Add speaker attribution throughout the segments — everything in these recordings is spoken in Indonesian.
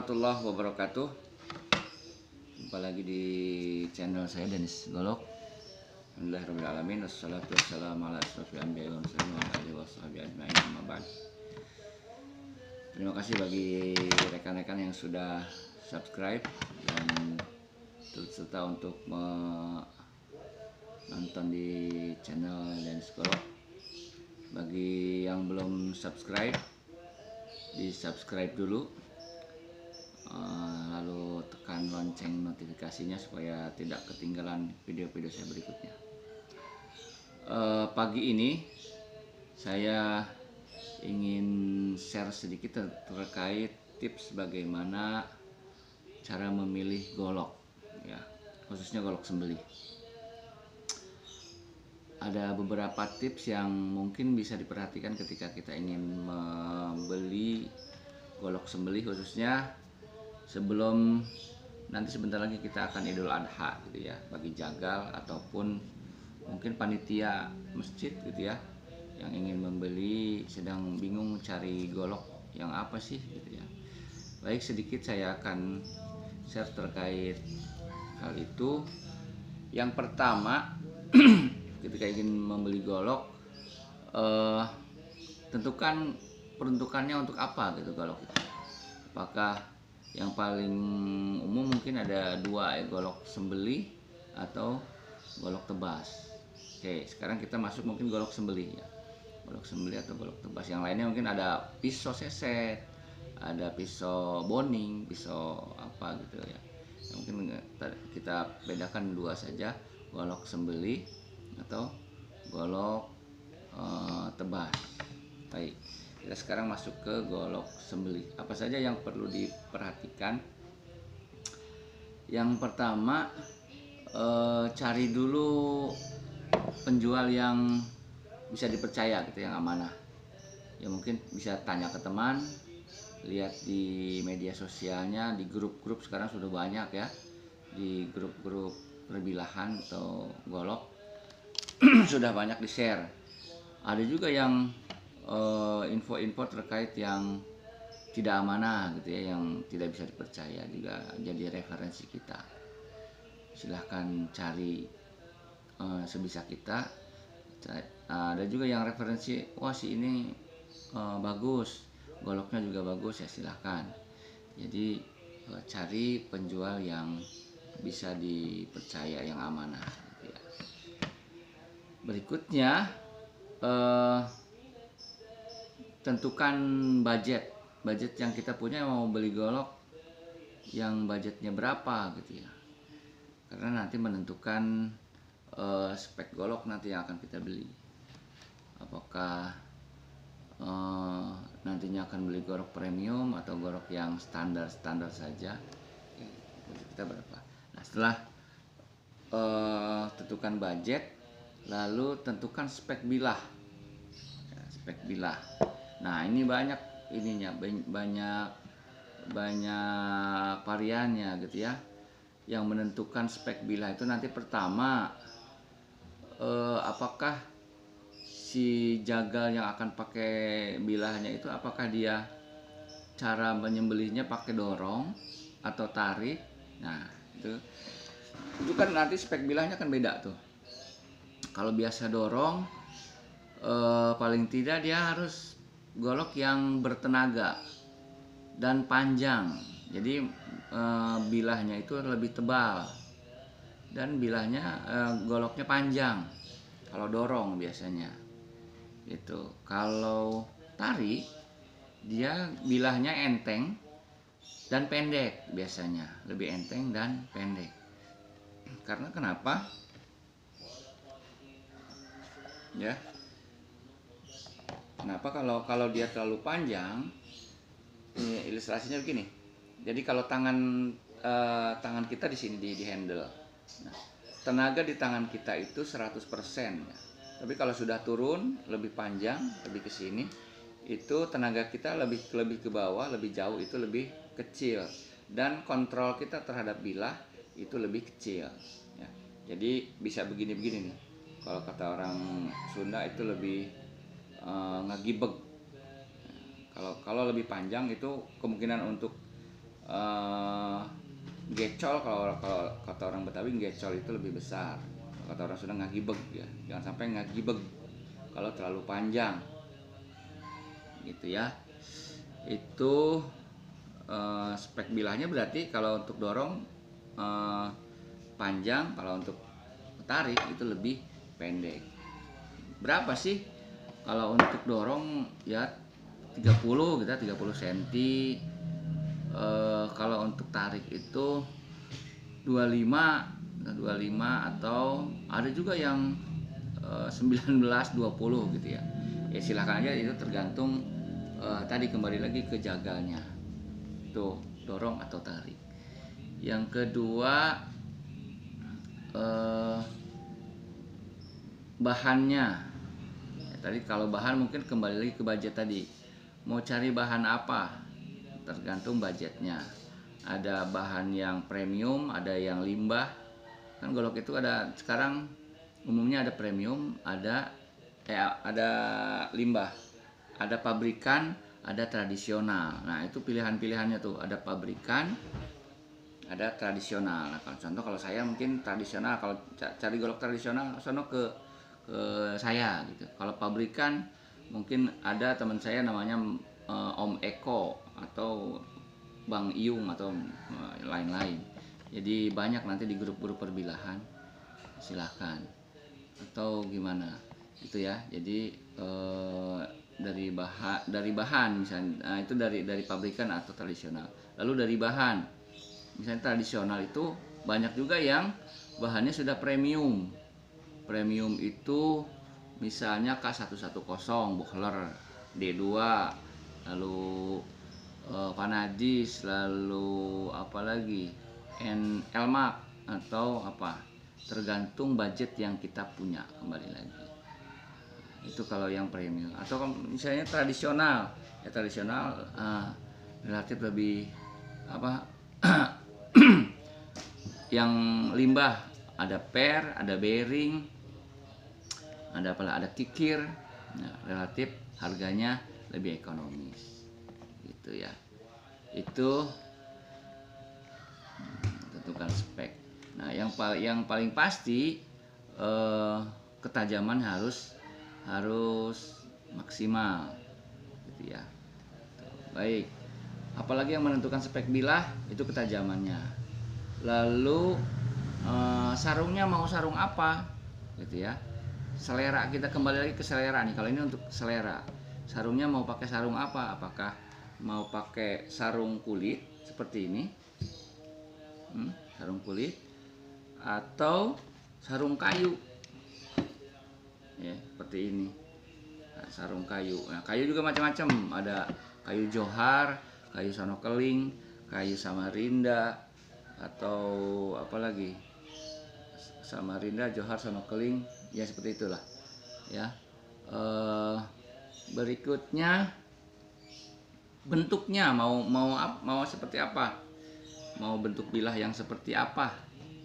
Speaker 1: warahmatullahi wabarakatuh. Jumpa lagi di channel saya Dennis Golok. Alhamdulillahirrahmanirrahim. Wassalatu wassalamu ala asrofil anbiya'i wal mursalin wa ala alihi washabihi ajma'in, amma ba'd. Terima kasih bagi rekan-rekan yang sudah subscribe dan turut serta untuk menonton di channel Dennis Golok. Bagi yang belum subscribe, di subscribe dulu, lalu tekan lonceng notifikasinya supaya tidak ketinggalan video-video saya berikutnya. Pagi ini saya ingin share sedikit terkait tips bagaimana cara memilih golok, ya, khususnya golok sembelih. Ada beberapa tips yang mungkin bisa diperhatikan ketika kita ingin membeli golok sembelih, khususnya sebelum nanti sebentar lagi kita akan Idul Adha gitu ya, bagi jagal ataupun mungkin panitia masjid gitu ya, yang ingin membeli sedang bingung cari golok yang apa sih gitu ya. Baik, sedikit saya akan share terkait hal itu. Yang pertama, ketika ingin membeli golok, tentukan peruntukannya untuk apa gitu golok itu. Apakah yang paling umum mungkin ada dua, ya, golok sembelih atau golok tebas. Oke, sekarang kita masuk mungkin golok sembelih ya. Golok sembelih atau golok tebas. Yang lainnya mungkin ada pisau seset, ada pisau boning, pisau apa gitu ya. Mungkin kita bedakan dua saja, golok sembelih atau golok tebas. Baik, kita sekarang masuk ke golok sembelih. Apa saja yang perlu diperhatikan? Yang pertama, cari dulu penjual yang bisa dipercaya gitu, yang amanah. Ya mungkin bisa tanya ke teman, lihat di media sosialnya, di grup-grup sekarang sudah banyak ya, di grup-grup perbilahan atau golok sudah banyak di share. Ada juga yang info-info terkait yang tidak amanah gitu ya, yang tidak bisa dipercaya, juga jadi referensi kita. Silahkan cari sebisa kita. Ada juga yang referensi, wah si ini bagus, goloknya juga bagus, ya silahkan. Jadi cari penjual yang bisa dipercaya, yang amanah gitu ya. Berikutnya, tentukan budget yang kita punya, mau beli golok yang budgetnya berapa gitu ya, karena nanti menentukan spek golok nanti yang akan kita beli. Apakah nantinya akan beli golok premium atau golok yang standar saja, kita berapa. Nah, setelah tentukan budget, lalu tentukan spek bilah ya, spek bilah. Nah, ini banyak ininya, banyak variannya gitu ya. Yang menentukan spek bilah itu nanti pertama, apakah si jagal yang akan pakai bilahnya itu, apakah dia cara menyembelihnya pakai dorong atau tarik. Nah, itu kan nanti spek bilahnya kan beda tuh. Kalau biasa dorong, paling tidak dia harus golok yang bertenaga dan panjang. Jadi bilahnya itu lebih tebal dan bilahnya goloknya panjang kalau dorong biasanya gitu. Kalau tarik, dia bilahnya enteng dan pendek, biasanya lebih enteng dan pendek. Karena kenapa ya, kenapa kalau dia terlalu panjang, ini ilustrasinya begini. Jadi kalau tangan kita di sini di handle, nah, tenaga di tangan kita itu 100% ya. Tapi kalau sudah turun lebih panjang, lebih ke sini, itu tenaga kita lebih ke bawah, lebih jauh, itu lebih kecil, dan kontrol kita terhadap bilah itu lebih kecil ya. Jadi bisa begini-begini nih. Kalau kata orang Sunda itu lebih ngegibeg. Kalau lebih panjang itu kemungkinan untuk eh, gecol, kalau kata orang Betawi gecol itu lebih besar, kata orang Sunda ngagibeg ya, jangan sampai ngagibeg kalau terlalu panjang gitu ya. Itu spek bilahnya berarti kalau untuk dorong panjang, kalau untuk tarik itu lebih pendek. Berapa sih kalau untuk dorong? Ya 30 kita 30 cm. Kalau untuk tarik itu 25 atau ada juga yang 19 20 gitu ya. Ya silahkan aja, itu tergantung tadi kembali lagi ke jagalnya. Tuh, dorong atau tarik. Yang kedua bahannya. Ya, tadi kalau bahan mungkin kembali lagi ke budget tadi. Mau cari bahan apa? Tergantung budgetnya. Ada bahan yang premium, ada yang limbah. Kan golok itu ada sekarang umumnya ada premium, ada limbah, ada pabrikan, ada tradisional. Nah itu pilihan-pilihannya tuh, ada pabrikan, ada tradisional. Nah, kalau saya mungkin tradisional. Kalau cari golok tradisional, sono ke saya gitu. Kalau pabrikan mungkin ada teman saya namanya Om Eko atau Bang Iyung atau lain-lain. Jadi banyak nanti di grup-grup perbilahan, silahkan atau gimana gitu ya. Jadi dari bahan misalnya, itu dari pabrikan atau tradisional. Lalu dari bahan, misalnya tradisional itu banyak juga yang bahannya sudah premium. Premium itu misalnya K110 Bohler, D2, lalu Vanadis, lalu apa lagi, Elmax atau apa, tergantung budget yang kita punya. Kembali lagi itu kalau yang premium. Atau misalnya tradisional, ya tradisional relatif lebih apa yang limbah, ada per, ada bearing, ada kikir. Nah, relatif harganya lebih ekonomis gitu ya. Itu tentukan spek. Nah yang paling pasti ketajaman harus maksimal gitu ya. Baik, apalagi yang menentukan spek bilah itu ketajamannya. Lalu sarungnya mau sarung apa gitu ya. Selera, kita kembali lagi ke selera nih. Kalau ini untuk selera, sarungnya mau pakai sarung apa? Apakah mau pakai sarung kulit seperti ini, sarung kulit, atau sarung kayu ya seperti ini. Nah, sarung kayu. Nah, kayu juga macam-macam, ada kayu johar, kayu sonokeling, kayu samarinda, atau apa lagi, samarinda, johar, sonokeling, ya seperti itulah ya. Berikutnya bentuknya mau seperti apa, mau bentuk bilah yang seperti apa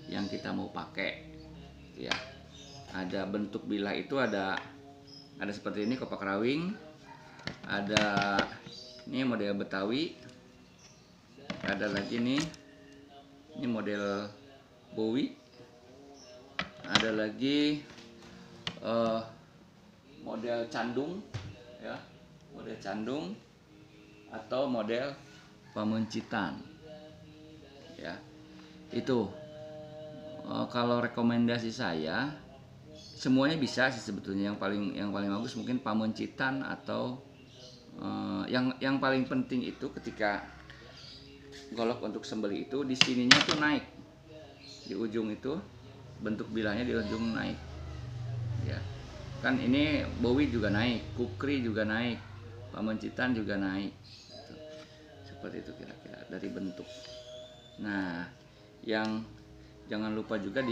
Speaker 1: yang kita mau pakai ya. Ada bentuk bilah itu ada seperti ini, kopak rawing, ada ini model Betawi, ada lagi nih ini model Bowie, ada lagi model candung ya, model candung atau model pamuncitan ya. Itu kalau rekomendasi saya semuanya bisa sih sebetulnya. Yang paling bagus mungkin pamuncitan, atau yang paling penting itu ketika golok untuk sembeli itu di sininya tuh naik, di ujung itu bentuk bilahnya di ujung naik ya. Kan ini Bowie juga naik, kukri juga naik, pamuncitan juga naik gitu. Seperti itu kira-kira dari bentuk. Nah yang jangan lupa juga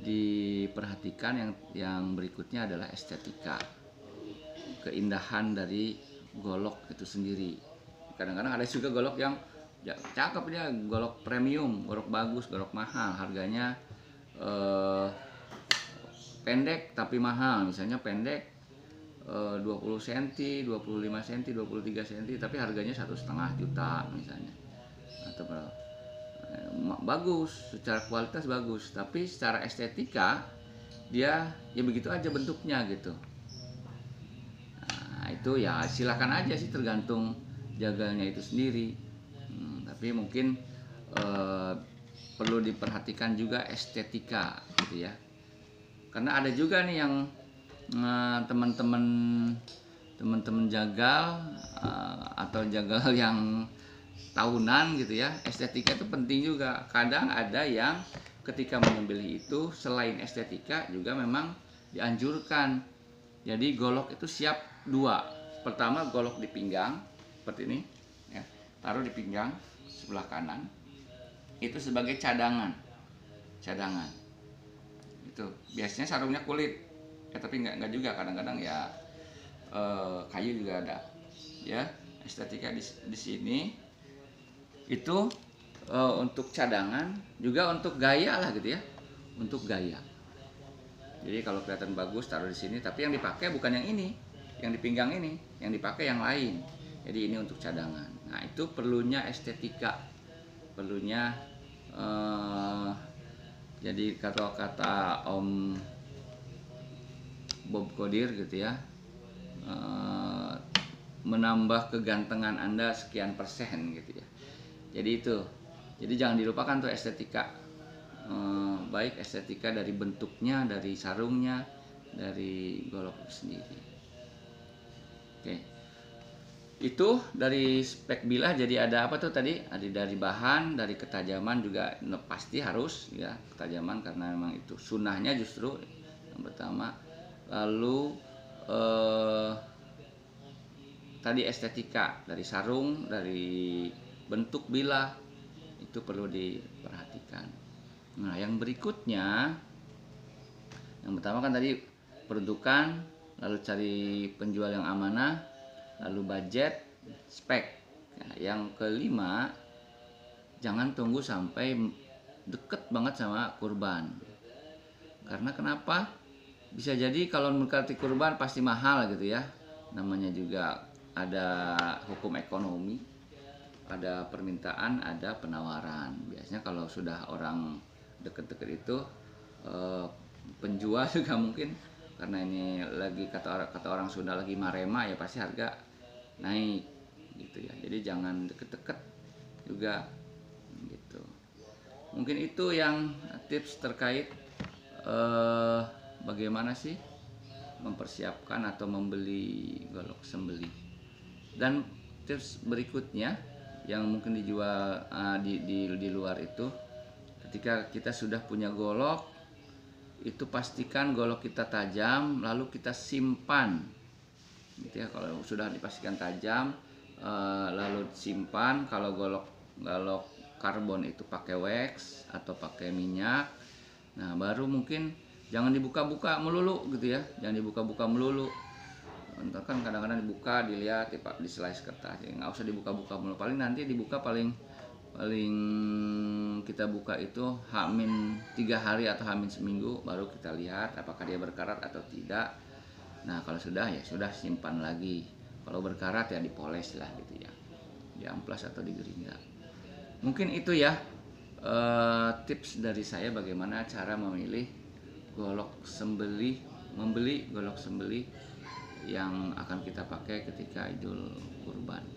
Speaker 1: diperhatikan yang berikutnya adalah estetika, keindahan dari golok itu sendiri. Kadang-kadang ada juga golok yang ya, cakep dia, golok premium, golok bagus, golok mahal, harganya pendek tapi mahal. Misalnya pendek 20 cm, 25 cm, 23 cm, tapi harganya 1,5 juta misalnya. atau berapa. Bagus, secara kualitas bagus, tapi secara estetika dia ya begitu aja bentuknya gitu. Nah, itu ya silakan aja sih, tergantung jagalnya itu sendiri. Tapi mungkin perlu diperhatikan juga estetika gitu ya, karena ada juga nih yang teman-teman jagal atau jagal yang tahunan gitu ya, estetika itu penting juga. Kadang ada yang ketika menyembelih itu selain estetika juga memang dianjurkan. Jadi golok itu siap dua. Pertama golok di pinggang seperti ini ya, taruh di pinggang sebelah kanan, itu sebagai cadangan itu. Biasanya sarungnya kulit ya, tapi nggak juga, kadang-kadang ya kayu juga ada ya. Estetika di sini itu untuk cadangan, juga untuk gaya lah gitu ya, untuk gaya. Jadi kalau kelihatan bagus taruh di sini, tapi yang dipakai bukan yang ini, yang di pinggang ini, yang dipakai yang lain. Jadi ini untuk cadangan. Nah itu perlunya estetika, perlunya jadi kata-kata Om Bob Kodir gitu ya, menambah kegantengan Anda sekian persen gitu ya. Jadi itu, jadi jangan dilupakan tuh estetika, baik estetika dari bentuknya, dari sarungnya, dari golok sendiri. Oke, itu dari spek bilah. Jadi ada apa tuh tadi? Ada dari bahan, dari ketajaman juga pasti harus ya, ketajaman, karena memang itu sunnahnya justru yang pertama. Lalu tadi estetika dari sarung, dari bentuk bilah, itu perlu diperhatikan. Nah yang berikutnya, yang pertama kan tadi peruntukan, lalu cari penjual yang amanah, lalu budget, spek. Nah, yang kelima, jangan tunggu sampai deket banget sama kurban. Karena kenapa? Bisa jadi kalau mendekati kurban pasti mahal gitu ya. Namanya juga ada hukum ekonomi, ada permintaan, ada penawaran. Biasanya kalau sudah orang deket-deket itu, penjual juga mungkin karena ini lagi kata orang Sunda lagi marema ya, pasti harga naik gitu ya. Jadi jangan deket-deket juga gitu. Mungkin itu yang tips terkait bagaimana sih mempersiapkan atau membeli golok sembelih. Dan tips berikutnya yang mungkin dijual di luar itu, ketika kita sudah punya golok, itu pastikan golok kita tajam, lalu kita simpan gitu ya. Kalau sudah dipastikan tajam, lalu simpan. Kalau golok karbon itu pakai wax atau pakai minyak. Nah baru mungkin jangan dibuka-buka melulu gitu ya, jangan dibuka-buka melulu. Entah kan kadang-kadang dibuka, dilihat di slice kertas, ya nggak usah dibuka-buka melulu. Paling nanti dibuka paling kita buka itu H-3 hari atau H-seminggu, baru kita lihat apakah dia berkarat atau tidak. Nah kalau sudah ya sudah, simpan lagi. Kalau berkarat ya dipoles lah gitu ya, diamplas atau digerinda. Mungkin itu ya tips dari saya bagaimana cara memilih golok sembelih, membeli golok sembelih yang akan kita pakai ketika Idul Kurban.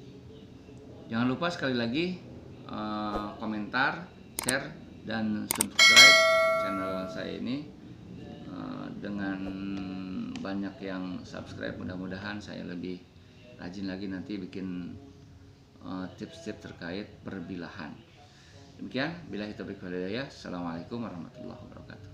Speaker 1: Jangan lupa sekali lagi komentar, share, dan subscribe channel saya ini. Dengan banyak yang subscribe, mudah-mudahan saya lebih rajin lagi nanti bikin tips-tips terkait perbilahan. Demikian, billahi taufiq wal hidayah. Assalamualaikum warahmatullahi wabarakatuh.